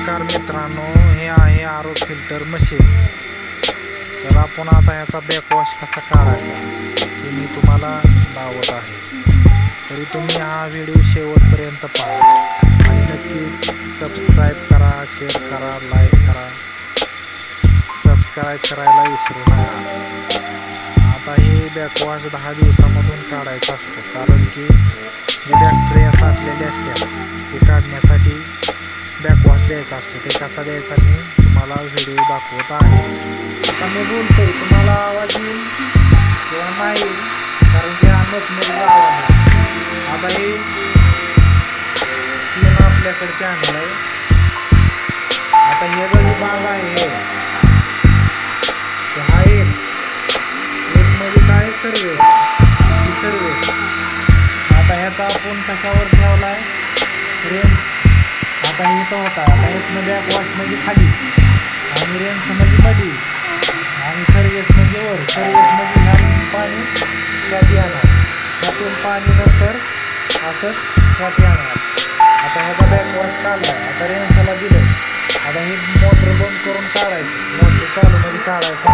नमस्कार मित्रांनो, हे आहे आरो फिल्टर मशीन. तर आपण आता ह्याचा बॅकवॉश कसा काढायचा ते मी तुम्हाला दाखवत आहे. तरी तुम्ही हा व्हिडिओ शेवटपर्यंत पहा आणि नक्की सबस्क्राईब करा, शेअर करा, लाईक करा. सबस्क्राईब करायला विसरू नका. आता हे बॅकवॉश 10 दिवसामधून काढायचा असतो, कारण की जे बॅक्टेरिया साठलेले असतात ते काढण्यासाठी बॅकवॉश द्यायचा असतो. ते कसा द्यायचा मी तुम्हाला व्हिडिओ दाखवत आहे. आता मी बोलतोय, तुम्हाला आवाज येईल किंवा नाही, कारण की हा मशनरी आवाज आहे. आता हे तीन आपल्याकडे चॅनल आहे. आता हे जो भाग आहे हा एक मध्ये काय सर्विस. आता ह्याचा आपण कशावर ठेवला आहे, रेंज. आता इथं होता, आता इथनं बॅकवॉश म्हणजे खाली आणि रेंज म्हणजे मध्ये आणि सर्विस म्हणजे वर. सर्विस म्हणजे ह्यातून पाणी त्यात येणार, ह्यातून पाणी नंतर असं त्यात येणार. आता ह्याचा बॅकवॉश काढला. आता रेंजला दिलं. आता हे मोटर बंद करून काढायचं, मोटर चालू मध्ये काढायचं.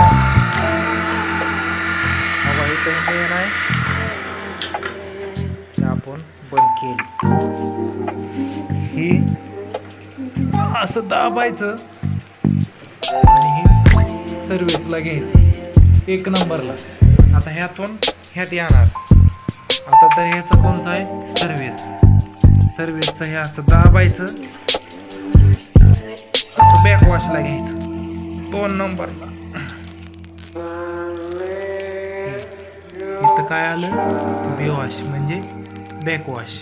बाबा इथं मेन आहे, आपण बंद केली. ही असं दाबायचं आणि हे सर्विसला घ्यायचं 1 नंबरला. आता ह्यातून ह्यात येणार. आता तर ह्याचं कोणतं आहे, सर्विसचं हे असं दाबायचं, असं बॅकवॉशला घ्यायचं 2 नंबरला. इथं काय आलं, बेवॉश म्हणजे बॅकवॉश.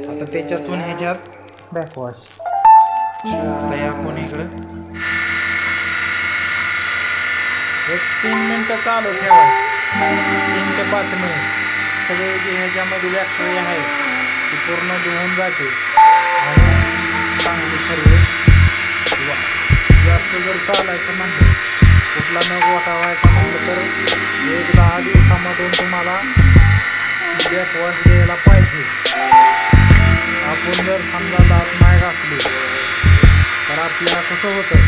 आता त्याच्यातून ह्याच्यात बॅकवॉश. आता हे आपण इकडं 3 मिनिटं चालू ठेवायचं, 3 ते 5 मिनिट. सगळे जे ह्याच्यामध्ये बॅक्टेरिया आहे ती पूर्ण धुवून जाते आणि चांगली सर्विस. जास्त जर चालायचं म्हणलं, कुठला नग वाटावायचा म्हणलं तर 10 दिवसामधून तुम्हाला बॅकवॉश द्यायला पाहिजे. आपण जर समजा दात नाही घासली तर आपल्याला कसं होतं,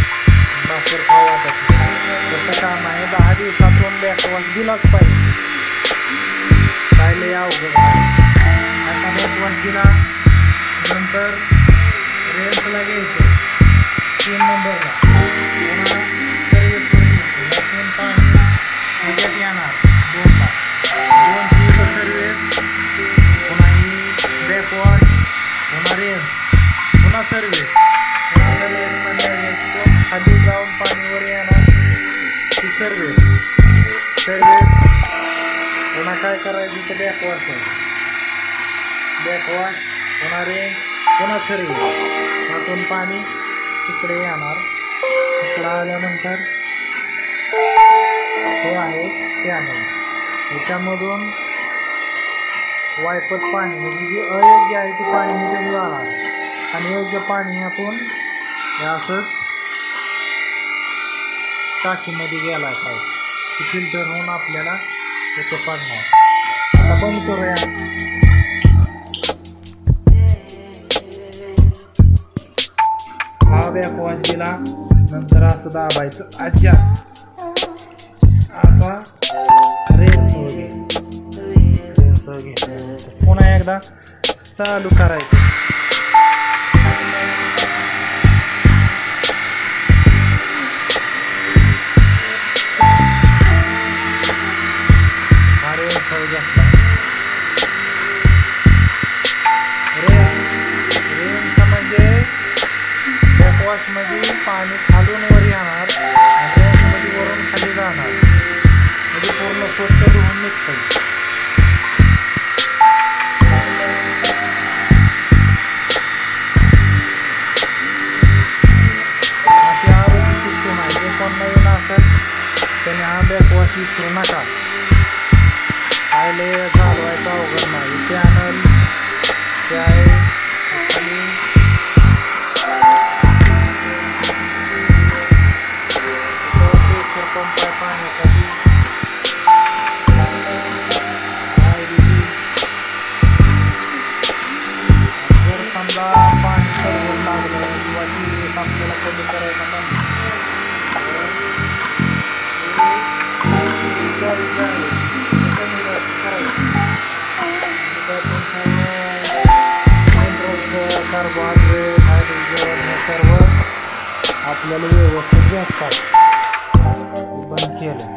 भाकर खाऊ वाटत नाही. तसं काम आहे, 10 दिवसातून बॅकवॉश दिलाच पाहिजे. काय लय अवघड आहे. आता बॅकवॉश दिला नंतर रेंजला घ्यायचं 3 नंबरला. पुन्हा सर्विसवर घ्यायचं, यातून पाणी ह्याच्यात येणार 2ला. 2ची सर्विस, पुन्हा ही बॅकवॉश, पुन्हा रेंज, पुन्हा सर्विस. म्हणजे खाली जाऊन पाणीवर येणार ती सर्विस. पुन्हा काय करायची तर बॅकवॉश आहे. बॅकवॉश, पुन्हा रेंज, पुन्हा सर्विस. त्यातून पाणी तिकडे येणार. तिकडे आल्यानंतर हे आहे त्यानं ह्याच्यामधून वायपट पाणी, म्हणजे जे अयोग्य आहे ते पाणी ह्याच्यात जाणार आणि योग्य पाणी ह्यातून हे असंच टाकीमध्ये गेला पाहिजे. ते फिल्टर होऊन आपल्याला त्याचं पडणार. आता बंद करूया. हा बॅकवॉश दिला नंतर असं दाबायचं, अच्छा असा रेंज घ्यायचं. पुन्हा एकदा चालू करायचं. बॅकवॉश मध्ये पाणी खालून वर येणार आणि रेंजमध्ये वरून खाली जाणार, म्हणजे पूर्ण स्वच्छ धुवून निघतं. अशी आरोग्य सिस्टीम आहे. जे कोण नवीन असेल त्याने हा बॅकवॉश विसरू नका. पाहिले चालवायचा अवघड नाही. चॅनल ते आहे पंप आहे पाण्यासाठी. जर समजा पाणी लागलं किंवा 3 दिवस आपल्याला आपल्याला व्यवस्थित भेटतात. बंद केलं.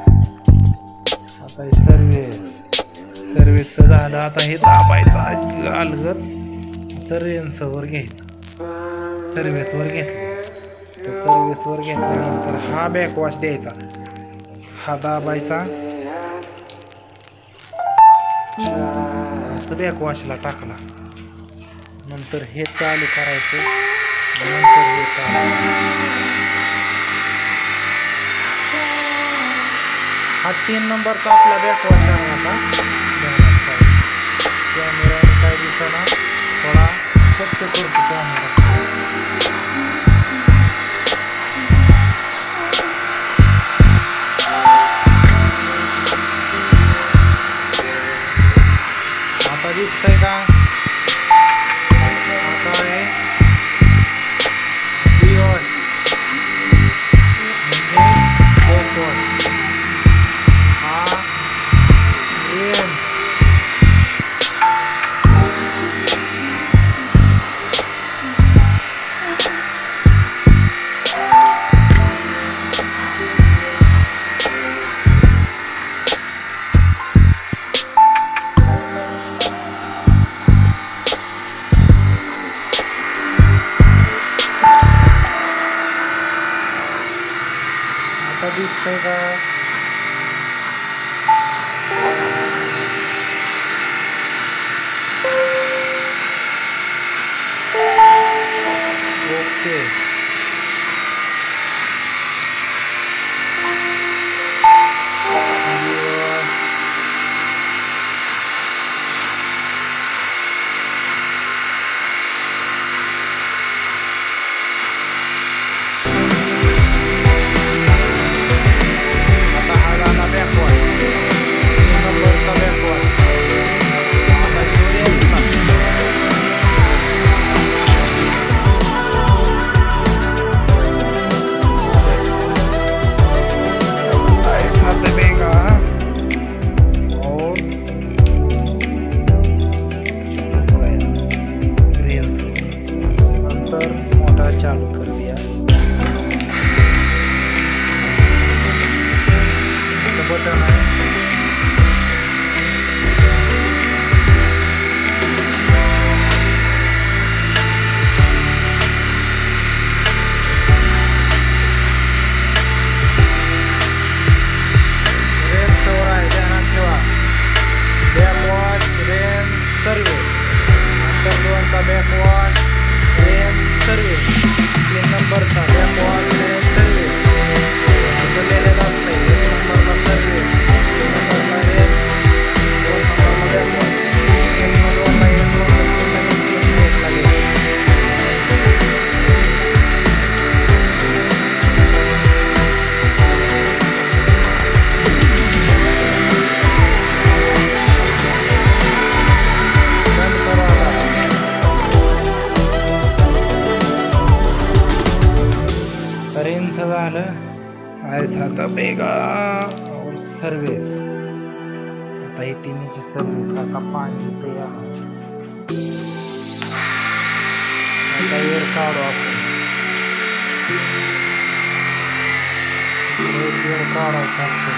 आता हे सर्व्हिसचं झालं. आता हे दाबायचं अलगद सर्व्हिसवर घ्यायचं. सर्व्हिसवर घेतलं तर सर्व्हिसवर घेतल्यानंतर हा बॅकवॉश द्यायचा. हा दाबायचा असं बॅकवॉशला टाकला. नंतर हे चालू करायचं. नंतर हे चालू. हा 3 नंबरचा आपला बॅकवॉश आहे. आता कॅमेराने काय दिसना थोडा स्वच्छ करतो कॅमेरा. आता दिसतंय का? आता आहे डिवॉश म्हणजे बॅकवॉश. हा रेन्स. आता दिसतंय का? ओके. चालू कर दिया. बटन है. रेन सवर आहे. ध्यानात ठेवा. बॅकवॉश रेन सर्व्हिस. नंतर 2चा बॅकवॉश रेन सर्व्हिस. 3 नंबरचा बॅकवॉश रेन सर्व्हिस. दिलेले असते. 1 नंबरला सर्व्हिस. 2 नंबरला रेन. 2 नंबरला बॅकवॉश. 1 नंबरला रेन. 2 नंबरला रेन लागेल. रेनचं झालं. ऐसा दबेगा और सर्विस. आता ही तिन्हीची सर्विस. आता पाणी येते. याचा वेळ काढू आपण. वेळ काढायचा असतो.